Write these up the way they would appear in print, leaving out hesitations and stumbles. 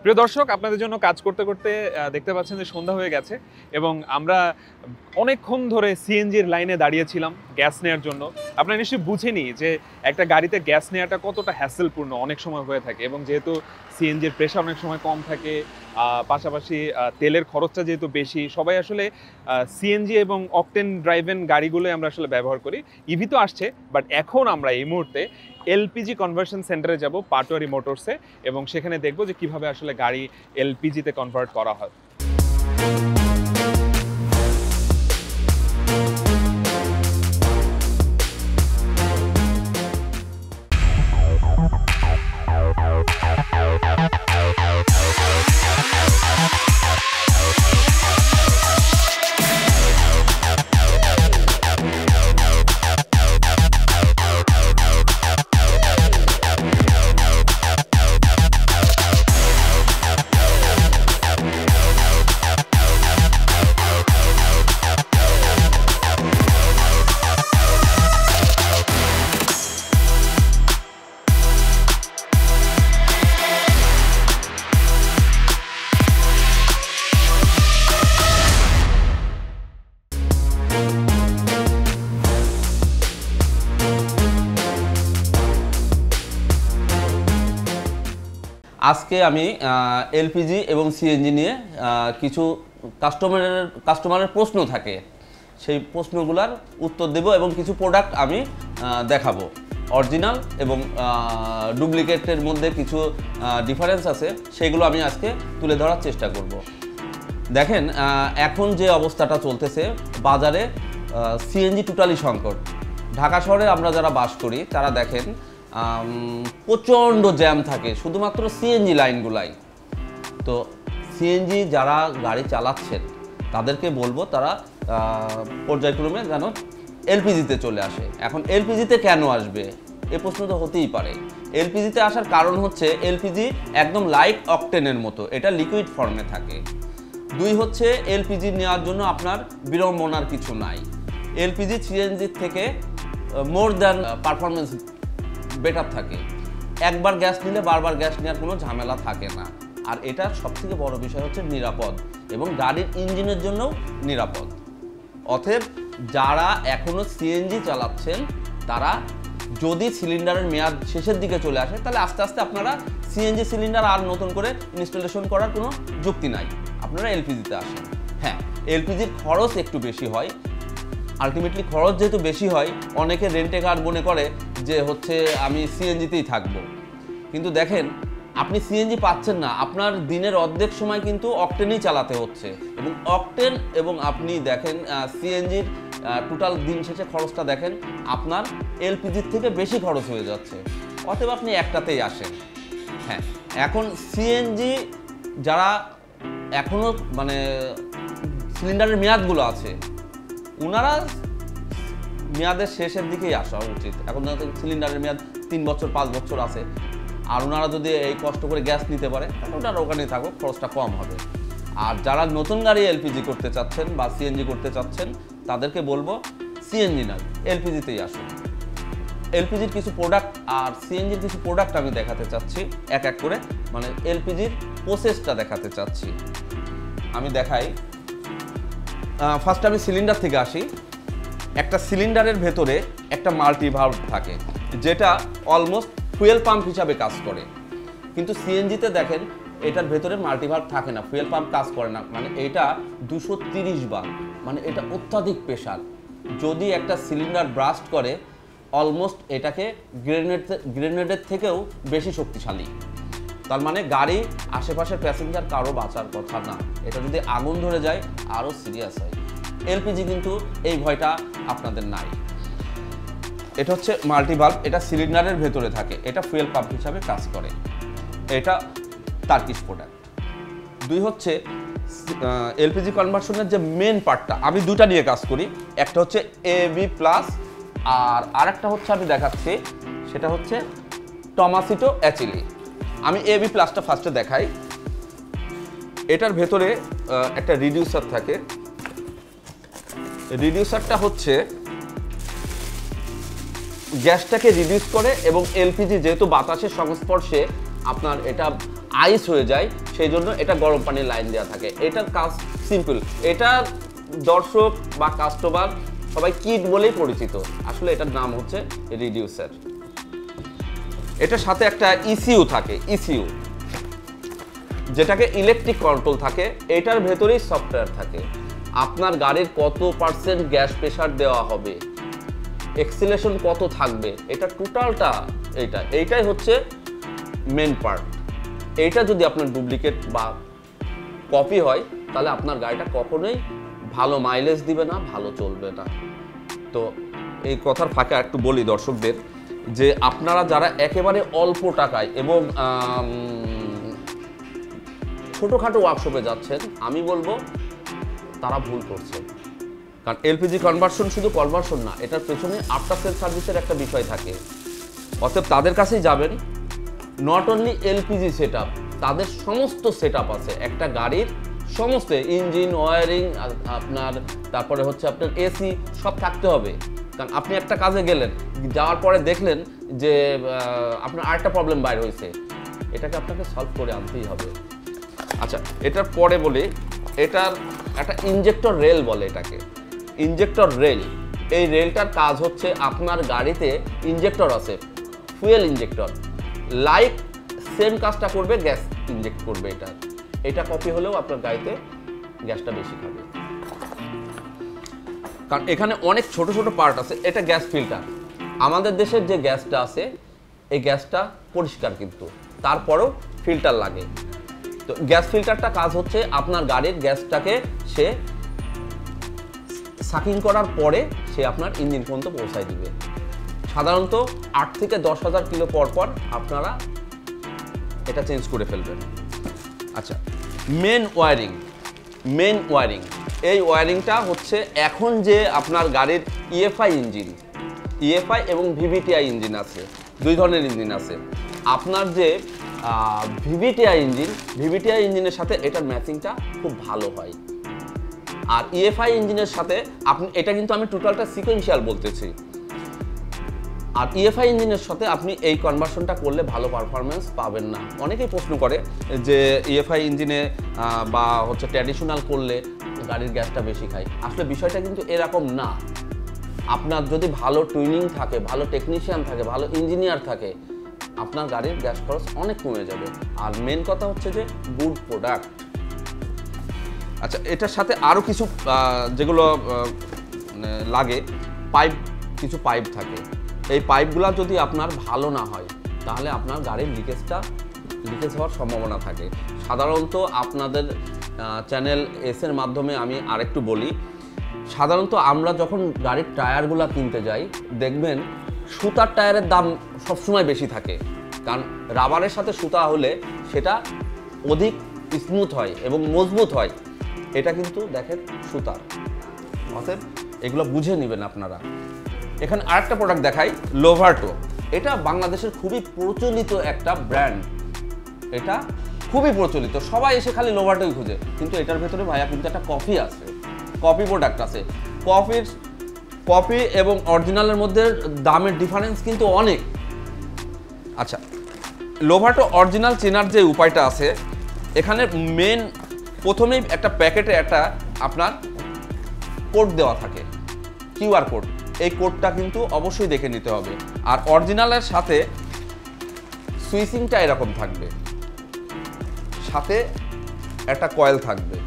প্রিয় দর্শক, আপনাদের জন্য কাজ করতে করতে দেখতে পাচ্ছেন যে সন্ধ্যা হয়ে গেছে এবং আমরা অনেকক্ষণ ধরে সিএনজির লাইনে দাঁড়িয়েছিলাম গ্যাস নেওয়ার জন্য। আপনারা নিশ্চয়ই বুঝেনি যে একটা গাড়িতে গ্যাস নেওয়াটা কতটা হ্যাসেলপূর্ণ অনেক সময় হয়ে থাকে, এবং যেহেতু সিএনজির প্রেশার অনেক সময় কম থাকে, পাশাপাশি তেলের খরচটা যেহেতু বেশি, সবাই আসলে সিএনজি এবং অকটেন ড্রাইভেন গাড়িগুলোই আমরা আসলে ব্যবহার করি। ইভি তো আসছে, বাট এখন আমরা এই মুহূর্তে এলপিজি কনভার্সন সেন্টারে যাব পাটোয়ারি মোটরসে, এবং সেখানে দেখব যে কিভাবে আসলে গাড়ি এলপিজিতে কনভার্ট করা হয়। আজকে আমি এলপিজি এবং সিএনজি নিয়ে কিছু কাস্টমারের প্রশ্ন থাকে, সেই প্রশ্নগুলোর উত্তর দেব এবং কিছু প্রোডাক্ট আমি দেখাবো। অরিজিনাল এবং ডুপ্লিকেটের মধ্যে কিছু ডিফারেন্স আছে, সেগুলো আমি আজকে তুলে ধরার চেষ্টা করব। দেখেন, এখন যে অবস্থাটা চলতেছে বাজারে, সিএনজি টোটালি সংকট। ঢাকা শহরে আমরা যারা বাস করি তারা দেখেন প্রচণ্ড জ্যাম থাকে শুধুমাত্র সিএনজি লাইনগুলাই। তো সিএনজি যারা গাড়ি চালাচ্ছেন তাদেরকে বলবো তারা পর্যায়ক্রমে যেন এলপিজিতে চলে আসে। এখন এলপিজিতে কেন আসবে এ প্রশ্ন তো হতেই পারে। এলপিজিতে আসার কারণ হচ্ছে এলপিজি একদম লাইট অকটেনের মতো, এটা লিকুইড ফর্মে থাকে। দুই হচ্ছে এলপিজি নেওয়ার জন্য আপনার বিড়ম্বনার কিছু নাই। এলপিজি সিএনজির থেকে মোর দ্যান পারফরমেন্স বেটার থাকে। একবার গ্যাস নিলে বারবার গ্যাস নেওয়ার কোনো ঝামেলা থাকে না। আর এটা সবথেকে বড় বিষয় হচ্ছে নিরাপদ, এবং গাড়ির ইঞ্জিনের জন্যও নিরাপদ। অতএব যারা এখনও সিএনজি চালাচ্ছেন তারা যদি সিলিন্ডারের মেয়াদ শেষের দিকে চলে আসে তাহলে আস্তে আস্তে আপনারা সিএনজি সিলিন্ডার আর নতুন করে ইনস্টলেশন করার কোনো যুক্তি নাই, আপনারা এলপিজিতে আসেন। হ্যাঁ, এলপিজির খরচ একটু বেশি হয়। আলটিমেটলি খরচ যেহেতু বেশি হয়, অনেকে রেন্টে কার মনে করে যে হচ্ছে আমি সিএনজিতেই থাকবো। কিন্তু দেখেন, আপনি সিএনজি পাচ্ছেন না, আপনার দিনের অর্ধেক সময় কিন্তু অকটেনই চালাতে হচ্ছে। এবং অকটেন এবং আপনি দেখেন সিএনজির টোটাল দিন শেষে খরচটা দেখেন আপনার এলপিজির থেকে বেশি খরচ হয়ে যাচ্ছে। অতএব আপনি একটাতেই আসেন। হ্যাঁ, এখন সিএনজি যারা এখনও মানে সিলিন্ডারের মেয়াদগুলো আছে, ওনারা মেয়াদের শেষের দিকেই আসা উচিত। এখন সিলিন্ডারের মেয়াদ 3 বছর 5 বছর আছে, আর ওনারা যদি এই কষ্ট করে গ্যাস নিতে পারে তাহলে ওনারা ওখানে থাকুক, খরচটা কম হবে। আর যারা নতুন গাড়ি এলপিজি করতে চাচ্ছেন বা সিএনজি করতে চাচ্ছেন তাদেরকে বলবো সিএনজি নয়, এলপিজিতেই আসুন। এলপিজির কিছু প্রোডাক্ট আর সিএনজির কিছু প্রোডাক্ট আমি দেখাতে চাচ্ছি এক এক করে, মানে এলপিজির প্রসেসটা দেখাতে চাচ্ছি। আমি দেখাই। ফার্স্ট আমি সিলিন্ডার থেকে আসি। একটা সিলিন্ডারের ভেতরে একটা মাল্টিভালভ থাকে যেটা অলমোস্ট ফুয়েল পাম্প হিসাবে কাজ করে। কিন্তু সিএনজিতে দেখেন এটার ভেতরে মাল্টিভালভ থাকে না, ফুয়েল পাম্প কাজ করে না। মানে এটা 230 বার, মানে এটা অত্যাধিক প্রেশার। যদি একটা সিলিন্ডার ব্রাস্ট করে অলমোস্ট এটাকে গ্রেনেডের থেকেও বেশি শক্তিশালী। তার মানে গাড়ি আশেপাশের প্যাসেঞ্জার কারো বাঁচার কথা না, এটা যদি আগুন ধরে যায় আরও সিরিয়াস হয়। এলপিজি কিন্তু এই ভয়টা আপনাদের নাই। এটা হচ্ছে মাল্টিভালভ, এটা সিলিন্ডারের ভেতরে থাকে, এটা ফুয়েল পাম্প হিসাবে কাজ করে। এটা টার্কিশ প্রোডাক্ট। দুই হচ্ছে এলপিজি কনভার্সনের যে মেন পার্টটা, আমি দুটা নিয়ে কাজ করি। একটা হচ্ছে এবি প্লাস, আর আরেকটা হচ্ছে আমি দেখাচ্ছি সেটা হচ্ছে টমাসিটো অ্যাচিলি। আমি এবি প্লাসটা ফার্স্টে দেখাই। এটার ভেতরে একটা রিডিউসার থাকে। রিডিউসারটা হচ্ছে গ্যাসটাকে রিডিউস করে এবং এলপিজি যেহেতু বাতাসের সংস্পর্শে আপনার এটা আইস হয়ে যায়, সেই জন্য এটা গরম পানির লাইন দেওয়া থাকে। এটার কাজ সিম্পল, এটা দর্শক বা কাস্টমার সবাই কিট বলেই পরিচিত, আসলে এটার নাম হচ্ছে রিডিউসার। এটার সাথে একটা ইসিইউ থাকে, ইসিইউ যেটাকে ইলেকট্রিক কন্ট্রোল থাকে, এটার ভেতরেই সফটওয়্যার থাকে। আপনার গাড়ির কত পার্সেন্ট গ্যাস প্রেশার দেওয়া হবে, এক্সিলেশন কত থাকবে, এটা টোটালটা এইটাই হচ্ছে মেন পার্ট। এইটা যদি আপনার ডুপ্লিকেট বা কপি হয় তাহলে আপনার গাড়িটা কখনোই ভালো মাইলেজ দিবে না, ভালো চলবে না। তো এই কথার ফাঁকে একটু বলি দর্শকদের যে আপনারা যারা একেবারে অল্প টাকায় এবং ছোটোখাটো ওয়ার্কশপে যাচ্ছেন, আমি বলবো তারা ভুল করছে। কারণ এলপিজি কনভার্সন শুধু কনভার্সন না, এটার পেছনে আফটার সেল সার্ভিসের একটা বিষয় থাকে। অতএব তাদের কাছেই যাবেন। Not only LPG set up, তাদের সমস্ত সেট আপ আছে একটা গাড়ির, সমস্ত ইঞ্জিন, ওয়ারিং, আপনার তারপরে হচ্ছে আপনার এসি সব থাকতে হবে। কারণ আপনি একটা কাজে গেলেন, যাওয়ার পরে দেখলেন যে আপনার আরেকটা প্রবলেম বাইর হয়েছে, এটাকে আপনাকে সলভ করে আনতেই হবে। আচ্ছা, এটার পরে বলি, এটার একটা ইনজেক্টর রেল বলে এটাকে, ইনজেক্টর রেল। এই রেলটার কাজ হচ্ছে আপনার গাড়িতে ইনজেক্টর আছে, ফুয়েল ইনজেক্টর, লাইক সেম কাজটা করবে, গ্যাস ইনজেক্ট করবে। এটা কপি হলেও আপনার গাড়িতে গ্যাসটা বেশি খাবে, কারণ এখানে অনেক ছোট ছোট পার্ট আছে। এটা গ্যাস ফিল্টার, আমাদের দেশের যে গ্যাসটা আছে এই গ্যাসটা পরিষ্কার, কিন্তু তারপরেও ফিল্টার লাগে। তো গ্যাস ফিল্টারটা কাজ হচ্ছে আপনার গাড়ির গ্যাসটাকে সে সাকিং করার পরে সে আপনার ইঞ্জিন পর্যন্ত পৌঁছায় দিবে। সাধারণত 8 থেকে 10,000 কিলো পর পর আপনারা এটা চেঞ্জ করে ফেলবেন। আচ্ছা, মেন ওয়ারিং, এই ওয়ারিংটা হচ্ছে এখন যে আপনার গাড়ির ইএফআই ইঞ্জিন, ইএফআই এবং ভিভিটিআই ইঞ্জিন আছে, দুই ধরনের ইঞ্জিন আছে। আপনার যে ভিভিটিআই ইঞ্জিনের সাথে এটার ম্যাচিংটা খুব ভালো হয়। আর ইএফআই ইঞ্জিনের সাথে আপনি, এটা কিন্তু আমি টোটালটা সিকোয়েন্সিয়াল বলতেছি, আর ইএফআই ইঞ্জিনের সাথে আপনি এই কনভার্সনটা করলে ভালো পারফরমেন্স পাবেন না। অনেকেই প্রশ্ন করে যে ইএফআই ইঞ্জিনে বা হচ্ছে ট্র্যাডিশনাল করলে গাড়ির গ্যাসটা বেশি খায়। আসলে বিষয়টা কিন্তু এরকম না। আপনার যদি ভালো টুইনিং থাকে, ভালো টেকনিশিয়ান থাকে, ভালো ইঞ্জিনিয়ার থাকে, আপনার গাড়ির গ্যাস খরচ অনেক কমে যাবে। আর মেন কথা হচ্ছে যে গুড প্রোডাক্ট। আচ্ছা, এটার সাথে আরও কিছু যেগুলো লাগে, কিছু পাইপ থাকে। এই পাইপগুলো যদি আপনার ভালো না হয় তাহলে আপনার গাড়ির লিকেজ হওয়ার সম্ভাবনা থাকে। সাধারণত আপনাদের চ্যানেল এসের মাধ্যমে আমি আরেকটু বলি, সাধারণত আমরা যখন গাড়ির টায়ারগুলো কিনতে যাই দেখবেন সুতার টায়ারের দাম সবসময় বেশি থাকে, কারণ রাবারের সাথে সুতা হলে সেটা অধিক স্মুথ হয় এবং মজবুত হয়। এটা কিন্তু দেখেন সুতার, অতএব এগুলো বুঝে নেবেন আপনারা। এখানে আরেকটা প্রোডাক্ট দেখাই, লোভার্টো। এটা বাংলাদেশের খুবই প্রচলিত একটা ব্র্যান্ড, এটা খুবই প্রচলিত, সবাই এসে খালি লোভার্টোই খুঁজে। কিন্তু এটার ভেতরে ভাইয়া কিন্তু একটা কপি আছে, কপি প্রোডাক্ট আছে। কপি এবং অরিজিনালের মধ্যে দামের ডিফারেন্স কিন্তু অনেক। আচ্ছা, লোভার্টো অরিজিনাল চেনার যে উপায়টা আছে, এখানে মেন প্রথমেই একটা প্যাকেটে একটা আপনার কোড দেওয়া থাকে, কিউআর কোড। এই কোডটা কিন্তু অবশ্যই দেখে নিতে হবে। আর অরিজিনালের সাথে সুইচিংটা এরকম থাকবে, সাথে একটা কয়েল থাকবে।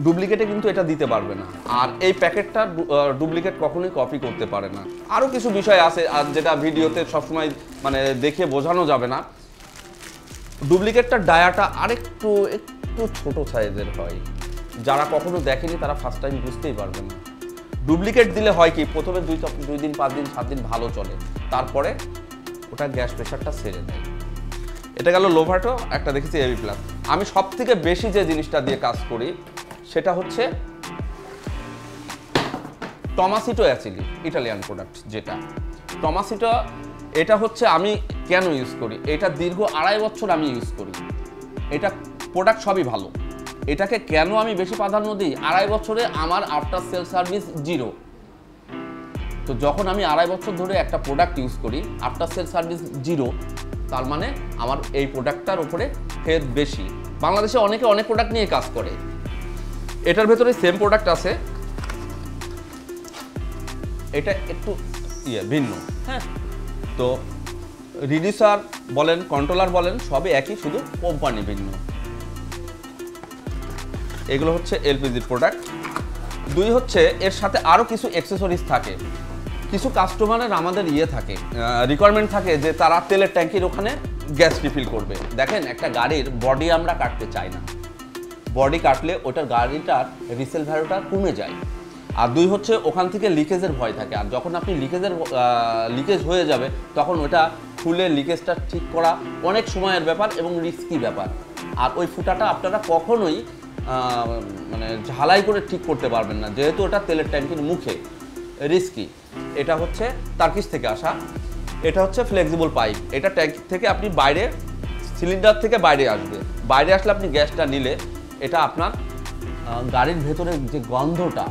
ডুপ্লিকেটে কিন্তু এটা দিতে পারবে না। আর এই প্যাকেটটা ডুপ্লিকেট কখনোই কপি করতে পারে না। আরও কিছু বিষয় আছে আর যেটা ভিডিওতে সবসময় মানে দেখে বোঝানো যাবে না। ডুপ্লিকেটটার ডায়াটা আরেকটু ছোট সাইজের হয়, যারা কখনো দেখেনি তারা ফার্স্ট টাইম বুঝতেই পারবে না। ডুপ্লিকেট দিলে হয় কি, প্রথমে 2 দিন 5 দিন 7 দিন ভালো চলে, তারপরে ওটা গ্যাস প্রেশারটা সেরে দেয়। এটা গেল লোভার্টো। একটা দেখেছি এবি প্লাস। আমি সব থেকে বেশি যে জিনিসটা দিয়ে কাজ করি সেটা হচ্ছে টমাসিটো অ্যাচিলি, ইটালিয়ান প্রোডাক্ট যেটা টমাসিটো। এটা হচ্ছে আমি কেন ইউজ করি, এটা দীর্ঘ 2.5 বছর আমি ইউজ করি। এটা প্রোডাক্ট সবই ভালো। এটাকে কেন আমি বেশি প্রাধান্য দিই, 2.5 বছরে আমার আফটার সেল সার্ভিস 0। তো যখন আমি 2.5 বছর ধরে একটা প্রোডাক্ট ইউজ করি, আফটার সেল সার্ভিস 0, তার মানে আমার এই প্রোডাক্টটার উপরে ফের বেশি। বাংলাদেশে অনেকে অনেক প্রোডাক্ট নিয়ে কাজ করে, এটার ভেতরে সেম প্রোডাক্ট আছে, এটা একটু ভিন্ন। হ্যাঁ, তো রিডিউসার বলেন, কন্ট্রোলার বলেন, সবই একই, শুধু কোম্পানি ভিন্ন। এগুলো হচ্ছে এলপিজির প্রোডাক্ট। 2 হচ্ছে এর সাথে আরও কিছু অ্যাক্সেসরিজ থাকে। কিছু কাস্টমারের আমাদের থাকে, রিকোয়ারমেন্ট থাকে যে তারা তেলের ট্যাঙ্কির ওখানে গ্যাস রিফিল করবে। দেখেন, একটা গাড়ির বডি আমরা কাটতে চাই না, বডি কাটলে ওটার গাড়িটার রিসেল ভ্যালুটা কমে যায়। আর 2 হচ্ছে ওখান থেকে লিকেজের ভয় থাকে, আর যখন আপনি লিকেজ হয়ে যাবে তখন ওটা খুলে লিকেজটা ঠিক করা অনেক সময়ের ব্যাপার এবং রিস্কি ব্যাপার। আর ওই ফুটাটা আপনারা কখনোই মানে ঝালাই করে ঠিক করতে পারবেন না, যেহেতু ওটা তেলের ট্যাঙ্কির মুখে, রিস্কি। এটা হচ্ছে টার্কিশ থেকে আসা, এটা হচ্ছে ফ্লেক্সিবল পাইপ। এটা ট্যাঙ্ক থেকে আপনি বাইরে, সিলিন্ডার থেকে বাইরে আসবে, বাইরে আসলে আপনি গ্যাসটা নিলে এটা আপনার গাড়ির ভেতরে যে গন্ধটা,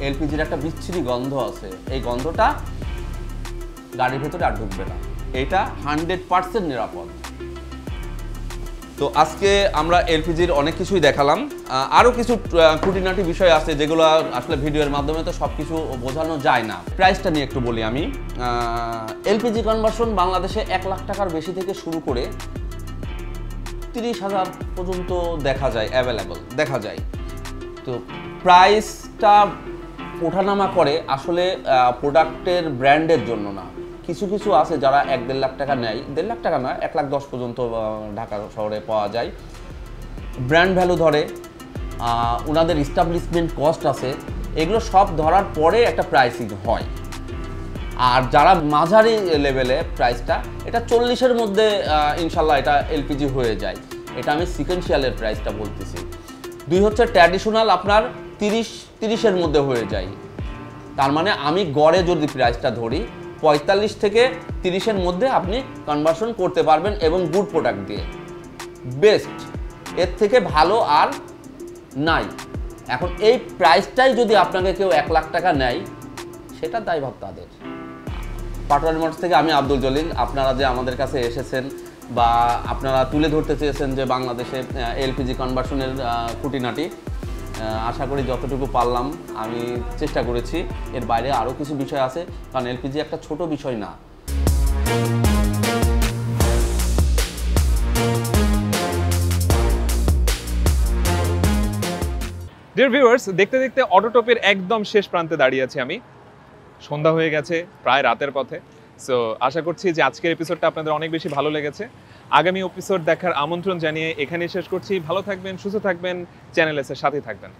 এলপিজির একটা বিচ্ছিরি গন্ধ আছে, এই গন্ধটা গাড়ির ভেতরে আর ঢুকবে না। এটা 100% নিরাপদ। তো আজকে আমরা এলপিজির অনেক কিছুই দেখালাম, আরও কিছু খুঁটিনাটি বিষয় আছে যেগুলো আসলে ভিডিওর মাধ্যমে তো সব কিছু বোঝানো যায় না। প্রাইসটা নিয়ে একটু বলি আমি। এলপিজি কনভার্সন বাংলাদেশে 1 লাখ টাকার বেশি থেকে শুরু করে 30,000 পর্যন্ত দেখা যায়, অ্যাভেলেবল দেখা যায়। তো প্রাইসটা ওঠানামা করে আসলে প্রোডাক্টের ব্র্যান্ডের জন্য না। কিছু কিছু আছে যারা 1-1.5 লাখ টাকা নেয়, 1.5 লাখ টাকা না, 1,10,000 পর্যন্ত ঢাকা শহরে পাওয়া যায়। ব্র্যান্ড ভ্যালু ধরে, ওনাদের ইস্টাবলিশমেন্ট কস্ট আছে, এগুলো সব ধরার পরে একটা প্রাইসিং হয়। আর যারা মাঝারি লেভেলে প্রাইসটা, এটা 40-এর মধ্যে ইনশাল্লাহ এটা এলপিজি হয়ে যায়। এটা আমি সিকোয়েন্সিয়ালের প্রাইসটা বলতেছি। 2 হচ্ছে ট্র্যাডিশনাল, আপনার 30-এর মধ্যে হয়ে যায়। তার মানে আমি গড়ে যদি প্রাইসটা ধরি, 45 থেকে 30-এর মধ্যে আপনি কনভার্সন করতে পারবেন এবং গুড প্রোডাক্ট দিয়ে, বেস্ট। এর থেকে ভালো আর নাই। এখন এই প্রাইসটাই যদি আপনাকে কেউ 1 লাখ টাকা নেয়, সেটা দায়ভার তাদের। পাটোয়ারি মোটরস থেকে আমি আব্দুল জলিল। আপনারা যে আমাদের কাছে এসেছেন বা আপনারা তুলে ধরতে চেয়েছেন যে বাংলাদেশে এলপিজি কনভার্সনের খুঁটিনাটি, আশা করি যতটুকু পারলাম আমি চেষ্টা করেছি। এর বাইরে আরও কিছু বিষয় আছে, কারণ এলপিজি একটা ছোট বিষয় না। ডিয়ার ভিউয়ার্স, দেখতে দেখতে অটোটপের একদম শেষ প্রান্তে দাঁড়িয়ে আছি আমি। সন্ধ্যা হয়ে গেছে, প্রায় রাতের পথে। সো আশা করছি যে আজকের এপিসোডটা আপনাদের অনেক বেশি ভালো লেগেছে। আগামী এপিসোড দেখার আমন্ত্রণ জানিয়ে এখানেই শেষ করছি। ভালো থাকবেন, সুস্থ থাকবেন, চ্যানেল এর সাথে থাকবেন।